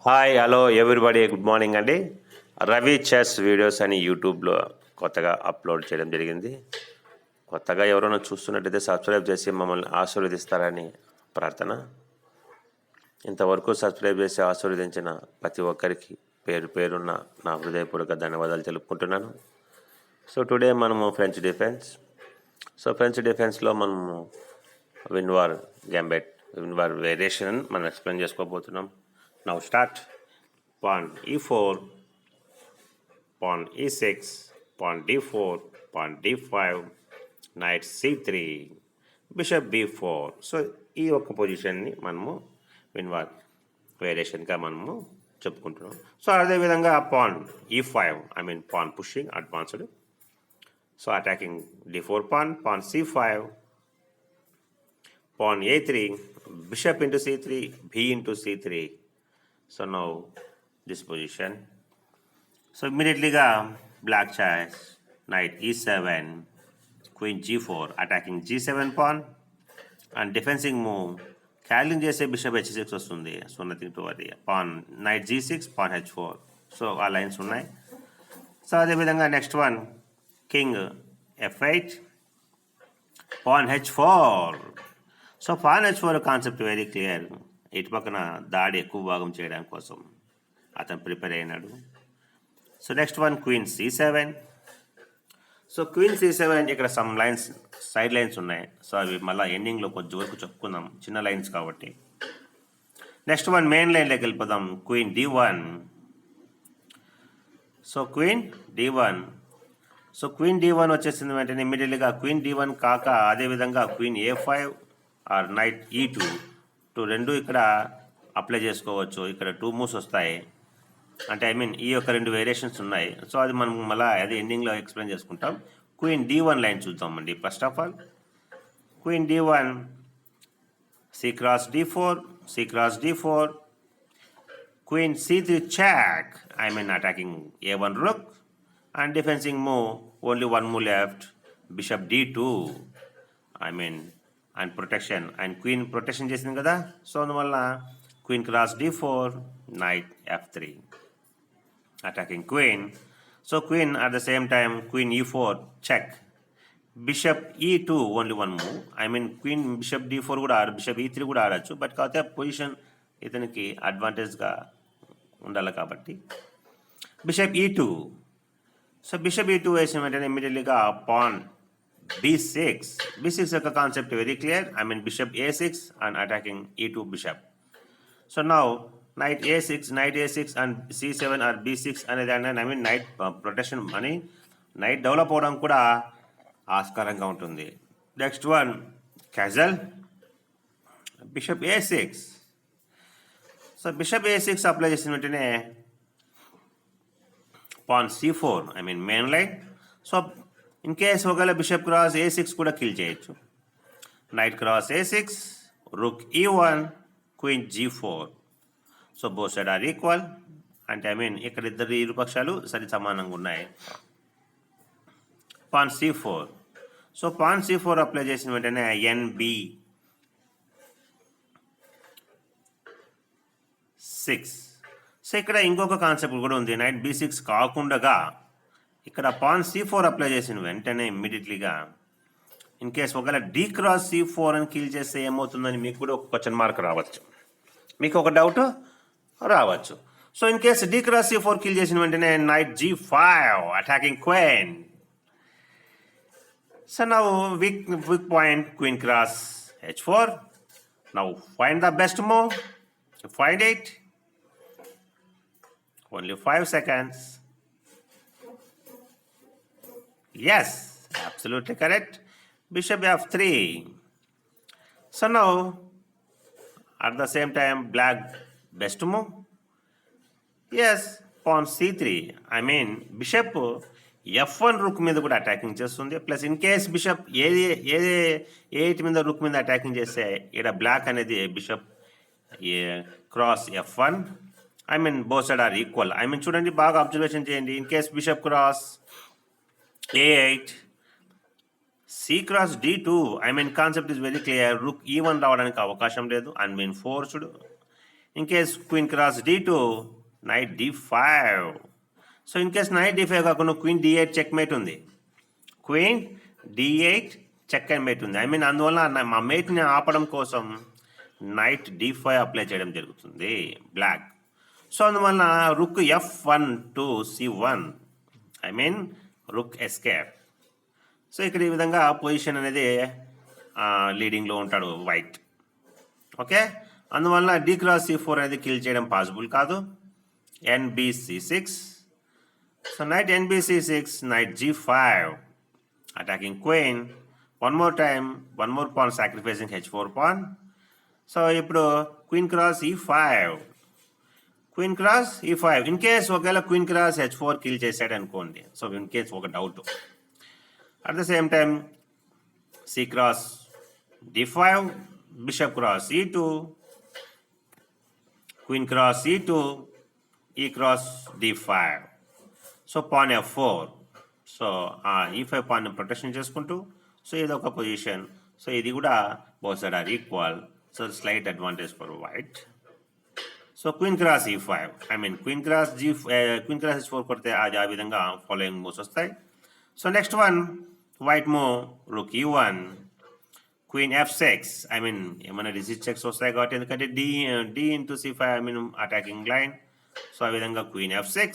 Hi hello everybody good morning అండి. Ravi chess videos అని యూట్యూబ్లో కొత్తగా అప్లోడ్ చేయడం జరిగింది. కొత్తగా ఎవరైనా చూస్తున్నట్టయితే సబ్స్క్రైబ్ చేసి మమ్మల్ని ఆశీర్వదిస్తారని ప్రార్థన. ఇంతవరకు సబ్స్క్రైబ్ చేసి ఆశీర్వదించిన ప్రతి ఒక్కరికి పేరు పేరున్న నా హృదయపూర్వక ధన్యవాదాలు తెలుపుకుంటున్నాను. సో టుడే మనము ఫ్రెంచ్ డిఫెన్స్లో మనము విన్వార్ గ్యాంబెట్ విన్వార్ వేరియేషన్ మనం ఎక్స్ప్లెయిన్ చేసుకోబోతున్నాం. Now start. Pawn e4, pawn e6, pawn d4, pawn d5, knight c3, bishop b4. So ఈ ఒక్క పొజిషన్ని మనము విన్వార్ వేరియేషన్గా మనము చెప్పుకుంటున్నాం. సో అదేవిధంగా pan e5, pan pushing advanced. So attacking d4 pawn c5, pawn a3, bishop into c3, b into c3. So now this position. So immediately black choice, knight e7, queen g4, attacking g7 pawn and defending move. Carrying చేసే bishop h6 వస్తుంది. So nothing to worry. Pawn knight g6, pawn h4. So ఆ lines ఉన్నాయి. So అదేవిధంగా next one king f8, pawn h4. So pawn h4 concept very clear. ఇటు పక్కన దాడి ఎక్కువ భాగం చేయడం కోసం అతను ప్రిపేర్ అయినాడు. So next one queen c7. So queen c7 ఇక్కడ సమ్ లైన్స్ సైడ్ లైన్స్ ఉన్నాయి. సో అవి మళ్ళీ ఎండింగ్లో కొంచెం వరకు చెప్పుకుందాం, చిన్న లైన్స్ కాబట్టి. నెక్స్ట్ వన్ మెయిన్ లైన్లోకి వెళ్ళిపోదాం. Queen d1. So queen d1. So queen d1 వచ్చేసింది వెంటనే ఇమ్మీడియట్లీగా క్వీన్ d1 కాక అదేవిధంగా queen a5 or night e2 రెండు ఇక్కడ అప్లై చేసుకోవచ్చు. ఇక్కడ 2 మూవ్స్ వస్తాయి, అంటే ఈ యొక్క 2 వేరియేషన్స్ ఉన్నాయి. సో అది మనం మళ్ళీ అది ఎండింగ్లో ఎక్స్ప్లెయిన్ చేసుకుంటాం. క్వీన్ d1 లైన్ చూద్దామండి. First of all queen d1, c cross d4, c cross d4, queen c3 check, attacking a1 rook and defending move, only one move left, bishop d2, and protection and queen protection చేసింది కదా. So అందువల్ల queen cross d4, knight f3, attacking queen. So queen at the same time queen e4 check, bishop e2 only one move. Queen bishop d4 కూడా bishop e3 కూడా ఆడచ్చు, but కాకపోతే position ఇతనికి అడ్వాంటేజ్గా ఉండాలి కాబట్టి bishop e2. So bishop e2 వేసిన వెంటనే ఇమ్మీడియట్లీగా pawn b6 యొక్క concept very clear. Bishop a6 and attacking e2 bishop. So now knight a6 and c7 or b6 అనేది నైట్ ప్రొటెక్షన్ అని నైట్ డెవలప్ అవడం కూడా ఆస్కారంగా ఉంటుంది. Next one castle bishop a6. సో బిషప్ a6 అప్లై చేసిన వెంటనే pawn c4 main line. So in case ఒకవేళ బిషప్ క్రాస్ a6 కూడా కిల్ చేయొచ్చు. Knight cross a6, rook e1, queen g4. So both side are equal, అంటే ఇక్కడ ఇరు పక్షాలు సరి సమానంగా ఉన్నాయి. Pan c4. So pan c4 apply చేసిన వెంటనే nb6. సో ఇక్కడ ఇంకొక కాన్సెప్ట్ కూడా ఉంది. నైట్ b6 కాకుండా ఇక్కడ పాన్ c4 అప్లై చేసిన వెంటనే ఇమ్మీడియట్లీగా ఇన్ కేస్ ఒకవేళ d క్రాస్ c4 అని కిల్ చేస్తే ఏమవుతుందని మీకు కూడా ఒక క్వశ్చన్ మార్క్ రావచ్చు, మీకు ఒక డౌట్ రావచ్చు. So in case d cross c4 kill చేసిన వెంటనే night g5, attacking queen. So now weak point queen cross h4. Now find the best move, find it. Only 5 seconds. Yes, absolutely correct. Bishop f3. So now, at the same time, black best move. Yes, pawn c3. Bishop f1 rook మీద కూడా attacking చేస్తుంది. Plus in case bishop a మీద rook మీద attacking చేస్తే ఇక్కడ black అనేది bishop cross f1. Both side are equal. చూడండి, బాగా అబ్జర్వేషన్ చేయండి. In case bishop cross a8, c cross d2, concept is very clear. Rook e1 రావడానికి అవకాశం లేదు. Forced In case queen cross d2, knight d5. So in case knight d5 కాకుండా queen d8 checkmate ఉంది. Queen d8 checkmate ఉంది. అందువల్ల మా మేట్ని ఆపడం కోసం నైట్ d5 అప్లై చేయడం జరుగుతుంది బ్లాక్. సో అందువల్ల రుక్ f1 to c1, rook escape. So ఇక్కడ ఈ విధంగా పొజిషన్ అనేది లీడింగ్లో ఉంటాడు వైట్. ఓకే, అందువల్ల d క్రాస్ c4 అనేది కిల్ చేయడం పాసిబుల్ కాదు. nbc6. So night nbc6, night g5, attacking queen. One more time, one more pawn sacrificing h4 pawn. So ఇప్పుడు queen cross e5, queen cross e5. In case ఒకవేళ queen cross h4 kill చేశాడు అనుకోండి. So in case ఒక doubt. At the same time c cross d5, bishop cross e2, queen cross e2, e cross d5. So pawn f4. So e5 pawn protection చేసుకుంటూ, so ఇది ఒక position. So ఇది కూడా both side are equal. So slight advantage for white. So queen cross e5, queen cross queen cross h4 కొడితే అది ఆ విధంగా following moves వస్తాయి. So next one white move rook e1, queen f6. ఏమైనా డిసిజ్ checks వస్తాయి కాబట్టి, ఎందుకంటే d into c5 attacking line. So ఆ విధంగా queen f6,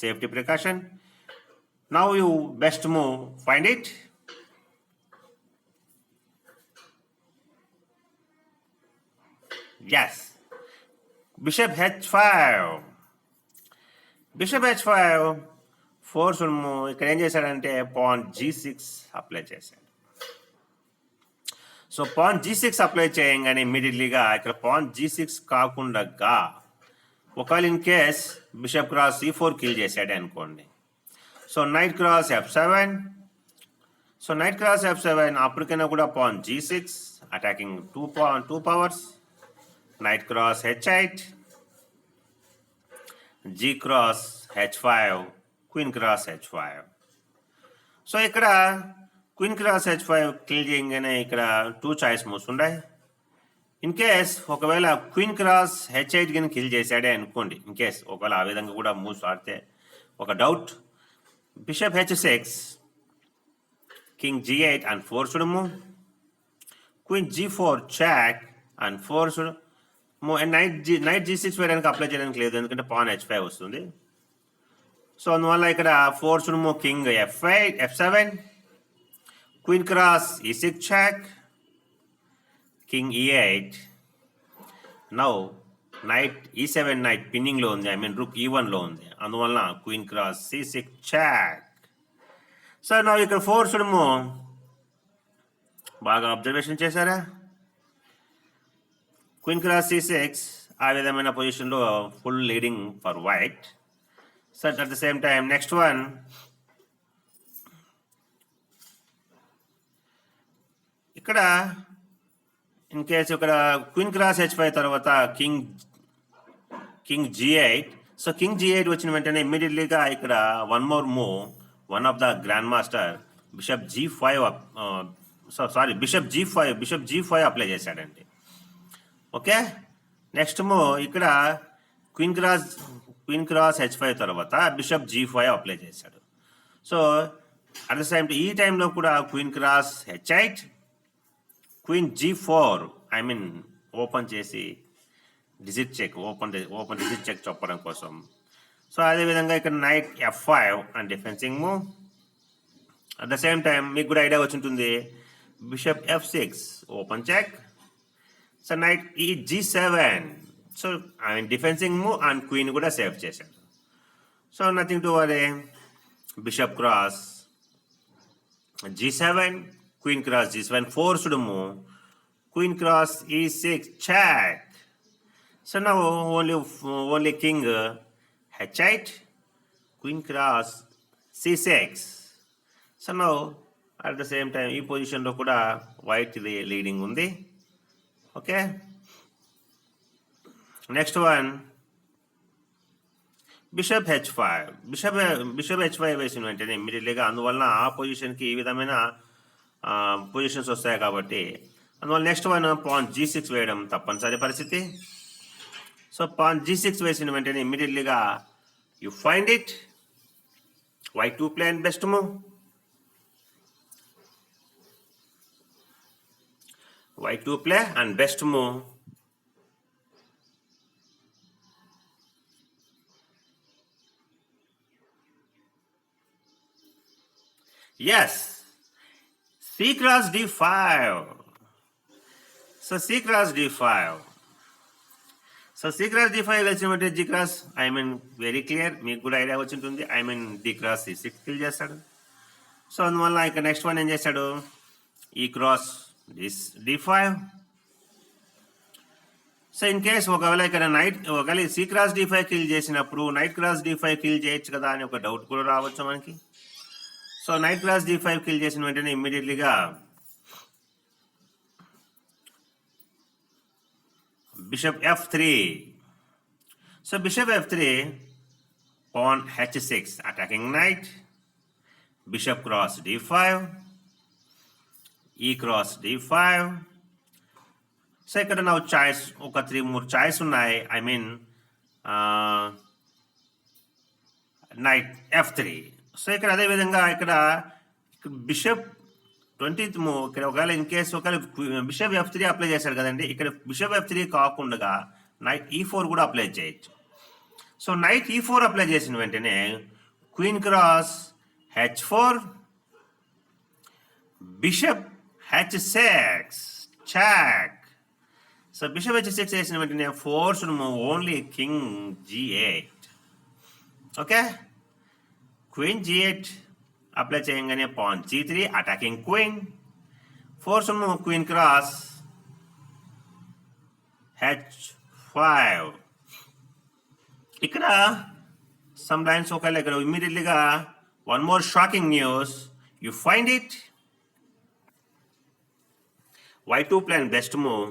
safety precaution. Now you best move, find it. Yes, bishop h5, bishop h5 force move. ఇక్కడ ఏం చేశాడంటే పాన్ g6 అప్లై చేశాడు. సో పాన్ g6 అప్లై చేయగానే ఇమ్మీడియట్లీగా ఇక్కడ పాన్ g6 కాకుండా ఒకవేళ in case bishop cross c4 kill చేశాడే అనుకోండి. So knight cross f7. So knight cross f7 అప్పటికైనా కూడా pawn g6 attacking two powers. Knight cross h8, g cross h5, queen cross h5. So ఇక్కడ queen cross h5 kill చేయగానే ఇక్కడ 2 choice moves ఉన్నాయి. In case ఒకవేళ queen cross h8 కింద kill చేశాడే అనుకోండి. ఇన్ కేస్ ఒకవేళ ఆ విధంగా కూడా మూవ్స్ ఆడితే ఒక doubt. Bishop h6, king g8 and forced move. Queen g4 check and forced. Night g6 వేయడానికి అప్లై చేయడానికి లేదు, ఎందుకంటే పాన్ h5 వస్తుంది. సో అందువల్ల ఇక్కడ forced move king f7, queen cross e6 check, king e8. Now knight e7 knight పిన్నింగ్లో ఉంది, rook e1లో ఉంది. అందువల్ల queen cross c6 check. So నా ఇక్కడ ఫోర్స్డ్ మూవ్ బాగా అబ్జర్వేషన్ చేశారా? క్వీన్ క్రాస్ c6 ఆ విధమైన పొజిషన్లో full leading for white. So at the same time next one ఇక్కడ ఇన్ కేస్ ఇక్కడ క్వీన్ క్రాస్ h5 తర్వాత king g8. So king g8 వచ్చిన వెంటనే ఇమ్మీడియట్లీగా ఇక్కడ one more move, one of the grandmaster bishop g5 apply చేశాడండి. Okay, next move ఇక్కడ queen cross h5 తర్వాత బిషప్ g5 అప్లై చేశాడు. సో అట్ ద సేమ్ ఈ టైంలో కూడా queen cross h8, queen g4 open చేసి డిజిట్ చెక్ ఓపెన్ డిజిట్ చెక్ చెప్పడం కోసం. సో అదేవిధంగా ఇక్కడ knight f5 and defensing move. At the same time మీకు కూడా ఐడియా వచ్చి ఉంటుంది, bishop f6 open check. So night g7. So defensing move and queen కూడా సేవ్ చేశాడు. So nothing to worry. Bishop cross g7, queen cross g7 forced move, queen cross e6 check. So now only king h8, queen cross c6. So now at the same time ఈ పొజిషన్లో కూడా white leading ఉంది. Okay, next one bishop h5. Bishop h5 వేసిన వెంటనే ఇమ్మీడియట్లీగా అందువల్ల ఆ పొజిషన్కి ఈ విధమైన పొజిషన్స్ వస్తాయి కాబట్టి అందువల్ల నెక్స్ట్ వన్ పాన్ g6 వేయడం తప్పనిసరి పరిస్థితి. సో పాన్ G6 వేసిన వెంటనే ఇమ్మీడియట్లీగా you find it. Y2 play and best move. Y2 play and best move. Yes. C cross D5. So C cross D5. So C cross D5 కలిసినట్టే G cross, I mean very clear, మీకు కూడా idea వచ్చి ఉంటుంది. I mean D cross C6 kill చేస్తాడు. So అందువల్ల ఇక next one ఏం చేస్తాడు, E cross D5. So in case ఒకవేళ ఇక్కడ ఒకవేళ C cross D5 కిల్ చేసినప్పుడు నైట్ క్రాస్ D5 కిల్ చేయొచ్చు కదా అని ఒక డౌట్ కూడా రావచ్చు మనకి. So knight cross D5 kill చేసిన వెంటనే ఇమ్మీడియట్లీగా Bishop F3. So Bishop F3, pawn H6, attacking knight. Bishop cross D5. E cross D5. So ఇక్కడ now choice ఒక 3 choice ఉన్నాయి. I mean knight F3. So ఇక్కడ అదే విధంగా ఇక్కడ బిషప్ 20th మూవ్ ఇక్కడ ఒకవేళ ఇన్ కేసు ఒకవేళ బిషప్ F3 అప్లై చేశాడు కదండి, ఇక్కడ బిషప్ F3 కాకుండా నైట్ E4 కూడా అప్లై చేయొచ్చు. సో నైట్ E4 అప్లై చేసిన వెంటనే queen cross H4, bishop H6 check. So bishop H6 చేసిన వెంటనే force move only king G8. Okay, queen G8 apply చేయగానే pawn G3, attacking queen. Force move queen cross H5. ఇక్కడ some lines ఒకవేళ ఇక్కడ ఇమ్మీడియట్లీగా one more shocking news, you find it. Y2 plan best move.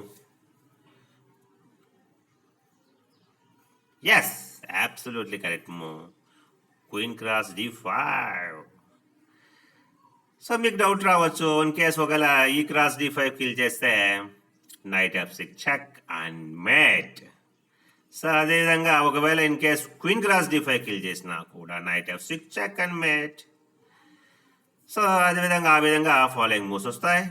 Yes, absolutely correct move. Queen cross D5. సో మీకు doubt రావచ్చు, in case ఒకవేళ ఈ cross D5 kill చేస్తే night F6 check and mate. So అదేవిధంగా ఒకవేళ in case queen cross D5 kill చేసినా కూడా knight F6 check and mate. So అదేవిధంగా ఆ విధంగా ఫాలోయింగ్ మూవ్స్ వస్తాయి.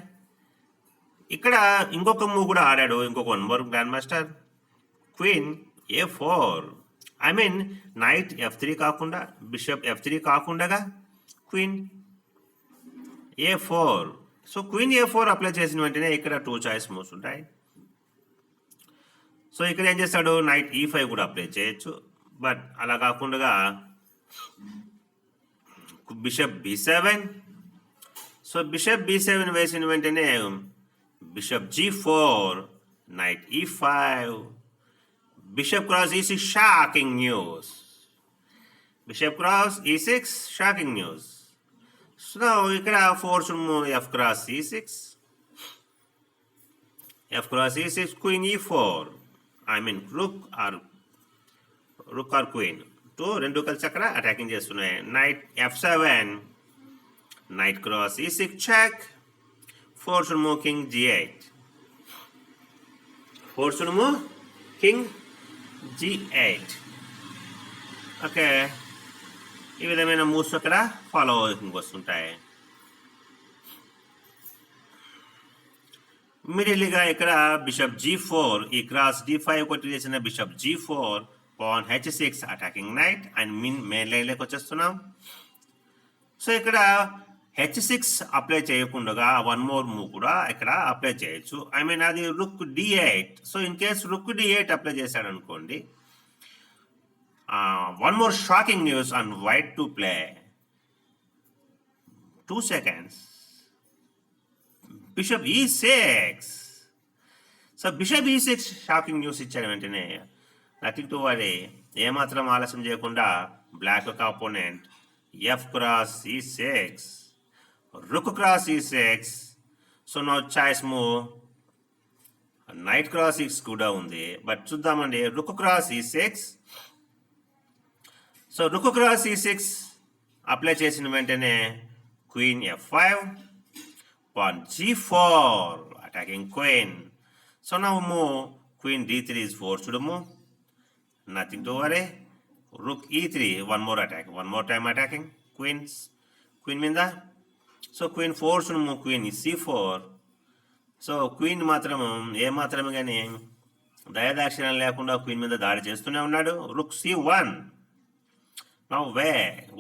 ఇక్కడ ఇంకొక మూవ్ కూడా ఆడాడు, ఇంకొక one more grand master. Queen A4, I mean night F3 కాకుండా బిషప్ F3 కాకుండా queen A4. So queen A4 apply చేసిన వెంటనే ఇక్కడ 2 చాయిస్ మూవ్స్ ఉంటాయి. సో ఇక్కడ ఏం చేస్తాడు, నైట్ E5 కూడా అప్లై చేయొచ్చు, బట్ అలా కాకుండా bishop B7. So bishop B7 వేసిన వెంటనే bishop G4, knight E5, bishop cross E6, shocking news. Bishop cross E6, shocking news. So ఇక్కడ force move F cross E6, F cross E6, queen E4, I mean rook or queen రెండు కలిసి అక్కడ అటాకింగ్ చేస్తున్నాయి. Knight F7, knight cross E6 check. Force move king G8, force move king G8. Okay, ఈ విధమైన moves అక్కడ follow వస్తుంటాయి. ఇమ్మీడియట్లీగా ఇక్కడ బిషప్ G4, ఈ క్రాస్ D5 కొట్టి చేసిన bishop G4, pan H6, attacking night and main లైన్లోకి వచ్చేస్తున్నాం. సో ఇక్కడ H6 అప్లై చేయకుండా వన్ మోర్ మూవ్ కూడా ఇక్కడ అప్లై చేయొచ్చు. ఐ మీన్ అది రుక్ D8. So in case rook D8 apply చేశాడు అనుకోండి, one more shocking news on white to play. 2 seconds. Bishop E6. So Bishop E6 shocking news ఇచ్చాడు వెంటనే. Nothing to worry, ఏమాత్రం ఆలస్యం చేయకుండా బ్లాక్ యొక్క opponent F cross E6, Rook cross E6. So now choice move knight cross E6 కూడా ఉంది, but చూద్దామండి. రుక్ cross E6. So rook cross E6 apply చేసిన వెంటనే queen F5, pan G4, attacking queen. So now move queen D3 is forced to move. nothing to worry. Rook e3, one more attack, one more time attacking. Queen minda. So queen force move queen c4. So queen మాత్రము ఏమాత్రమే కానీ దయదాక్షిణ్యం లేకుండా queen మీద దాడి చేస్తూనే ఉన్నాడు. Rook c1. Now we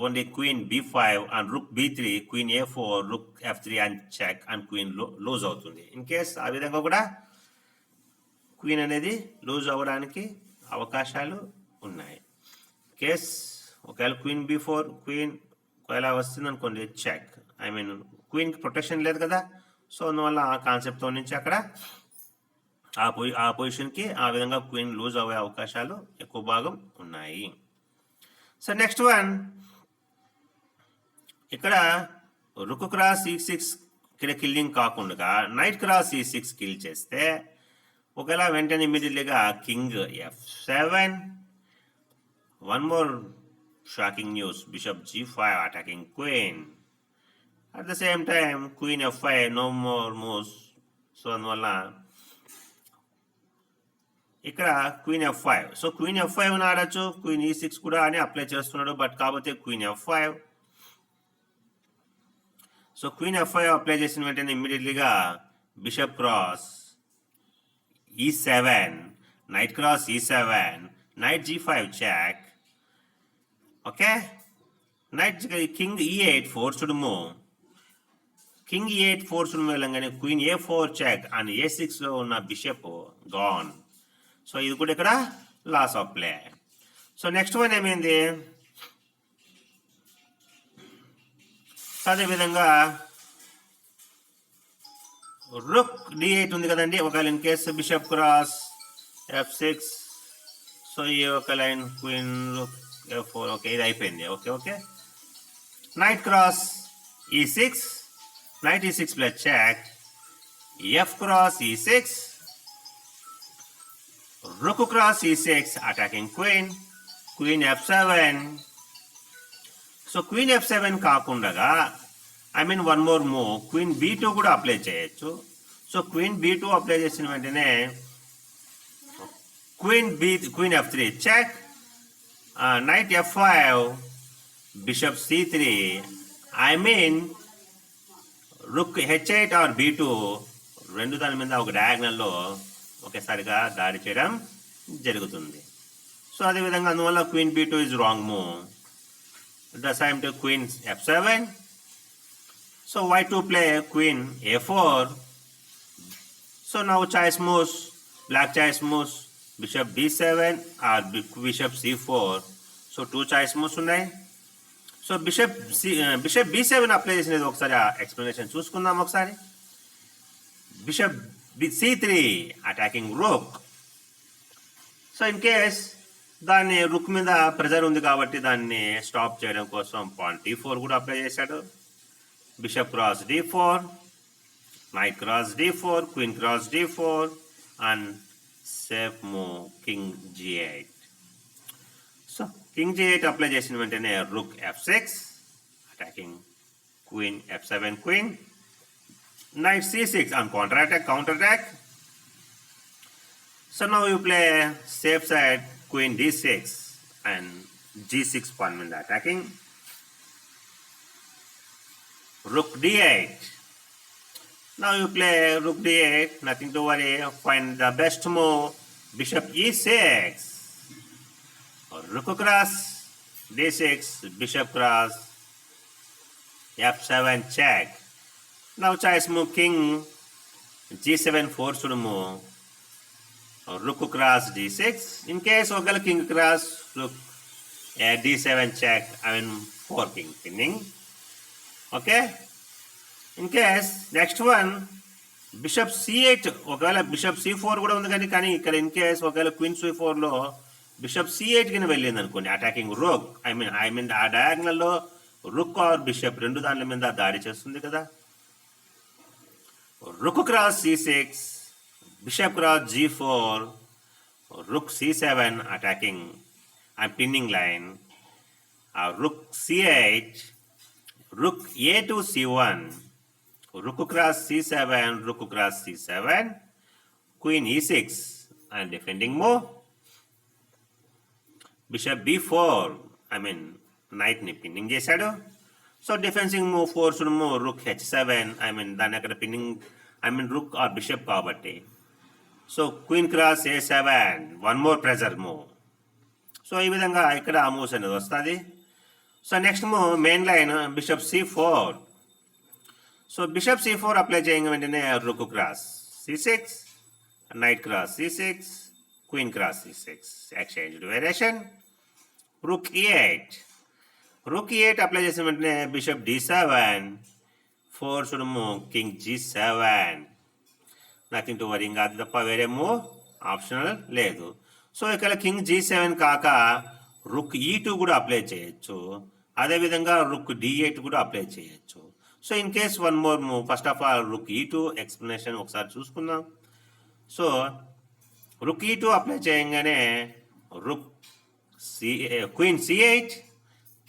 only queen b5 and rook b3, queen a4, rook f3 and check and queen lose అవుతుంది. In case ఆ విధంగా కూడా క్వీన్ అనేది లూజ్ అవ్వడానికి అవకాశాలు ఉన్నాయి. కేస్ ఒకవేళ క్వీన్ b4 క్వీన్ ఒకవేళ వస్తుంది అనుకోండి చెక్, ఐ మీన్ క్వీన్కి ప్రొటెక్షన్ లేదు కదా. సో అందువల్ల ఆ కాన్సెప్ట్తో నుంచి అక్కడ ఆ పొజిషన్కి ఆ విధంగా క్వీన్ లూజ్ అయ్యే అవకాశాలు ఎక్కువ భాగం ఉన్నాయి. సో నెక్స్ట్ వన్, ఇక్కడ రుక్ క్రాస్ e6 ఇక్కడ కిల్లింగ్ కాకుండా నైట్ క్రాస్ e6 కిల్ చేస్తే ఒకవేళ వెంటనే ఇమీడియట్లీగా king f7. One more shocking news, bishop g5 attacking queen. At the same time, queen f5, no more moves. So అందువల్ల ఇక్కడ queen f5. So queen f5 ఆడచ్చు, queen e6 కూడా అని apply చేస్తున్నాడు. బట్ కాకపోతే queen f5. So queen f5 apply చేసిన వెంటనే ఇమ్మీడియట్లీగా bishop cross e7, knight cross e7, knight g5 check. Okay, knight king e8 forced move. King e8 force వెళ్ళంగానే queen a4 check and a6 లో ఉన్న bishop gone. So ఇది కూడా ఇక్కడ loss of play. So next one ఏమైంది, అదేవిధంగా rook d8 ఉంది కదండి. ఒకవేళ in case bishop cross f6, so ఈ ఒక line queen rook f4. Okay, ఇది అయిపోయింది. Okay okay, knight cross e6, knight e6 plus check, f cross e6, rook cross e6 attacking queen, queen f7. So queen f7 కాకుండా I mean one more move queen b2 కూడా apply చేయొచ్చు. So queen b2 apply చేసిన వెంటనే queen f3 check, knight f5, bishop c3, I mean rook h8 or b2 రెండు దాని మీద ఒక డయాగ్నల్లో ఒకేసారిగా దాడి చేయడం జరుగుతుంది. సో అదేవిధంగా అందువల్ల queen b2 is wrong move. The same to queen f7. So why to play queen a4. So now choice moves, black choice moves, bishop d7 or bishop c4. So 2 choice moves ఉన్నాయి. So bishop b7 apply చేసినది ఒకసారి explanation చూసుకుందాం. ఒకసారి bishop c3 attacking rook. So in case దాన్ని రుక్ మీద pressure ఉంది కాబట్టి దాన్ని స్టాప్ చేయడం కోసం పాన్ d4 కూడా అప్లై చేశాడు. Bishop cross d4, night cross d4, queen cross d4 and safe move king g8. So king g8 apply చేసిన వెంటనే రుక్ f6 attacking queen f7 queen, night c6 and counter attack. So now you play safe side queen d6 and g6 pawn మీద attacking. Rook d8. Now you play rook d8, nothing to worry, find the best move bishop e6, rook cross d6, bishop cross f7 check. Now choice move king g7 forced move, rook cross d6. In case ogal king cross rook d7 check, I mean 4 king pinning. Okay, in case next one bishop c8, ఒకవేళ bishop c4 కూడా ఉంది కానీ ఇక్కడ in case ఒకవేళ queen c4 లో bishop c8 కింద వెళ్ళింది అనుకోండి అటాకింగ్ రుక్, ఐ మీన్ ఆ డయాగ్నల్లో రుక్ ఆర్ బిషప్ రెండు దాని మీద దాడి చేస్తుంది కదా. Rook cross c6, bishop cross g4, rook c7 attacking and pinning line, rook c8, rook a2 c1, rook cross c7, rook cross c7, queen e6 and defending move. Bishop b4 నైట్ని pinning చేశాడు. So defensing move forced move rook h7 దాన్ని అక్కడ pinning rook or bishop కాబట్టి. So queen cross a7 one more pressure move. So ఈ విధంగా ఇక్కడ ఆ moves అనేది వస్తుంది. So next move main line bishop c4. So bishop c4 apply చేయగా వెంటనే rook cross c6, knight cross c6, queen cross c6, exchange variation. Rook e8. Rook e8 apply చేసిన వెంటనే bishop d7, forced move king g7. Nothing to worry, ఇంకా అది తప్ప వేరే move optional లేదు. So ఇక్కడ కింగ్ g7 కాక రుక్ e2 కూడా అప్లై చేయొచ్చు. అదేవిధంగా రుక్ d8 కూడా అప్లై చేయొచ్చు. So in case one more move, first of all rook e2 explanation ఒకసారి చూసుకుందాం. సో రుక్ e2 అప్లై చేయగానే rook queen c8,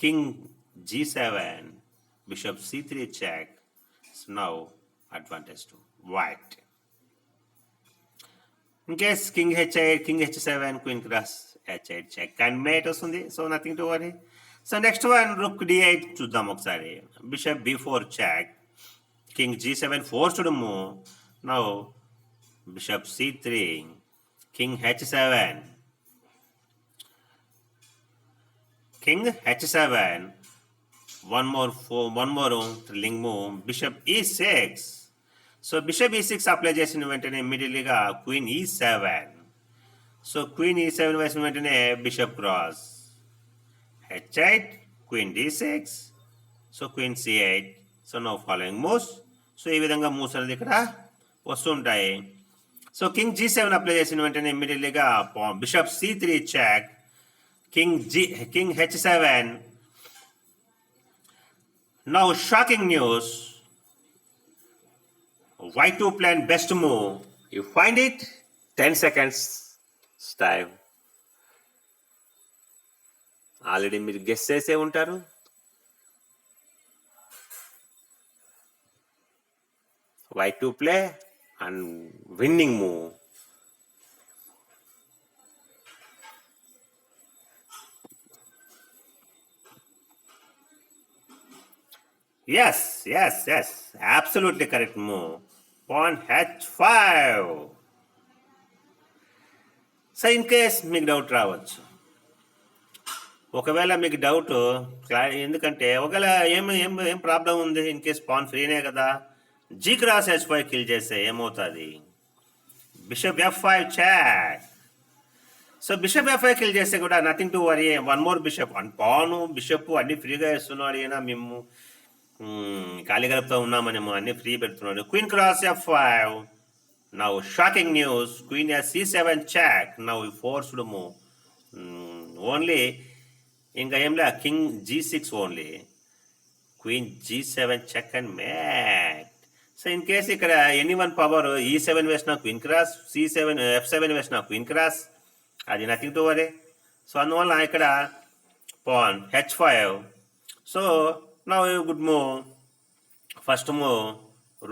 king g7, bishop c3 check. Now advantage to white. In case king h8, king h7, queen cross h8 check and mate వస్తుంది. So nothing to worry. So next one rook d8 చూద్దాం ఒకసారి. Bishop b4 check, king g7 forced move. Now bishop c3, king h7, king h7, one more thrilling move, bishop e6. So bishop e6 apply చేసిన వెంటనే ఇమ్మీడియట్లీగా queen e7. So queen e7 వేసిన వెంటనే bishop cross h8, queen d6, so queen c8. So no following moves. So ఈ విధంగా moves అనేది ఇక్కడ వస్తుంటాయి. So king g7 apply చేసిన వెంటనే ఇమ్మీడియట్లీగా bishop c3 check, king h7. Now shocking news. White to plan best move. You find it? 10 seconds time. Already మీరు guess చేసే ఉంటారు. White to play and winning move. Yes. Absolutely correct move. Pawn h5. So in case మీకు doubt రావచ్చు. ఒకవేళ మీకు doubt ఎందుకంటే ఒకవేళ ఏం ప్రాబ్లం ఉంది, ఇన్ కేస్ పాన్ ఫ్రీనే కదా. జీ క్రాస్ h5 కిల్ చేస్తే ఏమవుతుంది? Bishop f5 check. So bishop f5 kill చేస్తే కూడా nothing to worry. One more bishop pawn bishop అన్ని ఫ్రీగా వేస్తున్నాడు. అయినా మేము ఖాళీ గలుపుతూ ఉన్నామనేమో, అన్ని ఫ్రీ పెడుతున్నాడు. Queen cross f5. Now shocking news, queen c7 check. Now forced move only, ఇంకా ఏం లే, king g6 only, queen g7 check and mate. So in case ఇక్కడ ఎనీ వన్ పవర్ e7 వేసిన క్వీన్ క్రాస్, f7 వేసిన queen cross, అది nothing to worry. So అందువల్ల ఇక్కడ pawn h5. So now a good move. First move,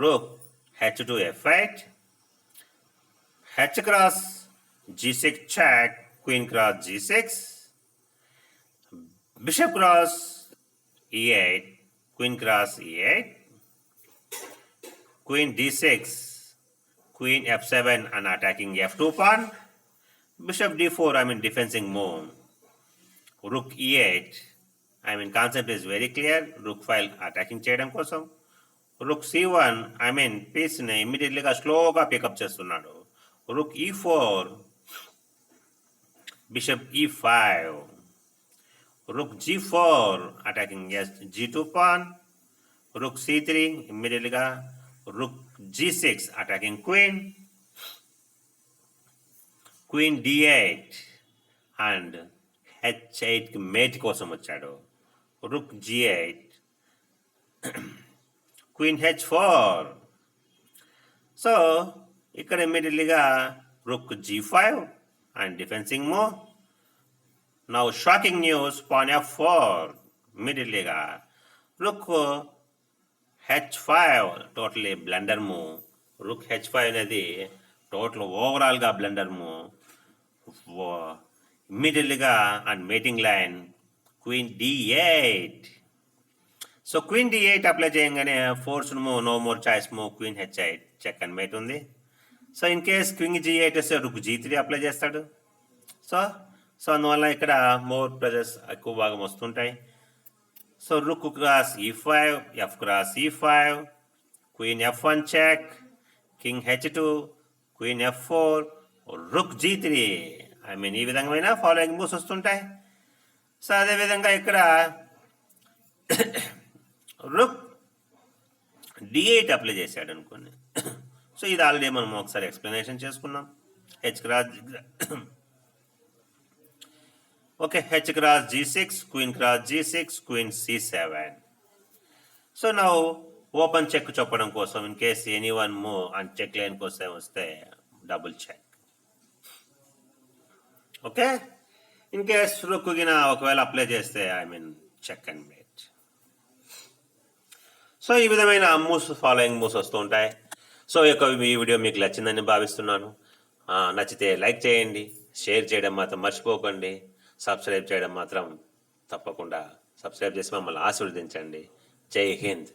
rook h2 f8, h cross g6 check, queen cross g6, bishop cross e8, queen cross e8, queen d6, queen f7 and attacking f2 pawn, bishop d4 defending move, rook e8. Concept is very clear. Rook file attacking చేయడం కోసం. Rook c1 piece ని ఇమ్మీడియట్లీగా స్లోగా pickup చేస్తున్నాడు. Rook e4, Bishop e5, Rook g4 attacking g2 pawn, Rook c3 immediately, Rook g6 attacking queen, Queen d8 and h8 mate కోసం వచ్చాడు. Rook g8, Queen h4. So ఇక్కడ ఇమ్మీడియట్లీగా Rook g5 and defending move. Now shocking news, pawn f4 immediately. Rook h5 totally blunder move. Rook h5 అనేది total ఓవరాల్గా blunder move. ఇమ్మీడియట్లీగా and mating line queen D8. So queen D8 apply చేయగానే force move, no more choice move, queen H8 check and mate ఉంది. So in case queen G8 వస్తే రుక్ G3 apply చేస్తాడు. So అందువల్ల ఇక్కడ more pressures ఎక్కువ భాగం వస్తుంటాయి. So rook cross E5, F cross E5, queen F1 check, king H2, queen F4, rook G3. ఈ విధమైన ఫాలోయింగ్ మూవ్స్ వస్తుంటాయి. సో అదేవిధంగా ఇక్కడ రుక్ D8 అప్లై చేశాడు అనుకోండి. సో ఇది ఆల్రెడీ మనం ఒకసారి ఎక్స్ప్లెనేషన్ చేసుకున్నాం. H cross okay, h cross G6, queen cross G6, queen C7. So నా ఓపెన్ చెక్ చెప్పడం కోసం in case anyone move and check line కోసం వస్తే double check. Okay, in case రుక్కుగిన ఒకవేళ అప్లై చేస్తే చెక్ అండ్ మేట్. సో ఈ విధమైన మూవ్స్, ఫాలోయింగ్ మూవ్స్ వస్తూ ఉంటాయి. సో ఈ వీడియో మీకు నచ్చిందని భావిస్తున్నాను. నచ్చితే లైక్ చేయండి, షేర్ చేయడం మాత్రం మర్చిపోకండి, సబ్స్క్రైబ్ చేయడం మాత్రం తప్పకుండా సబ్స్క్రైబ్ చేసి మమ్మల్ని ఆశీర్వదించండి. జై హింద్.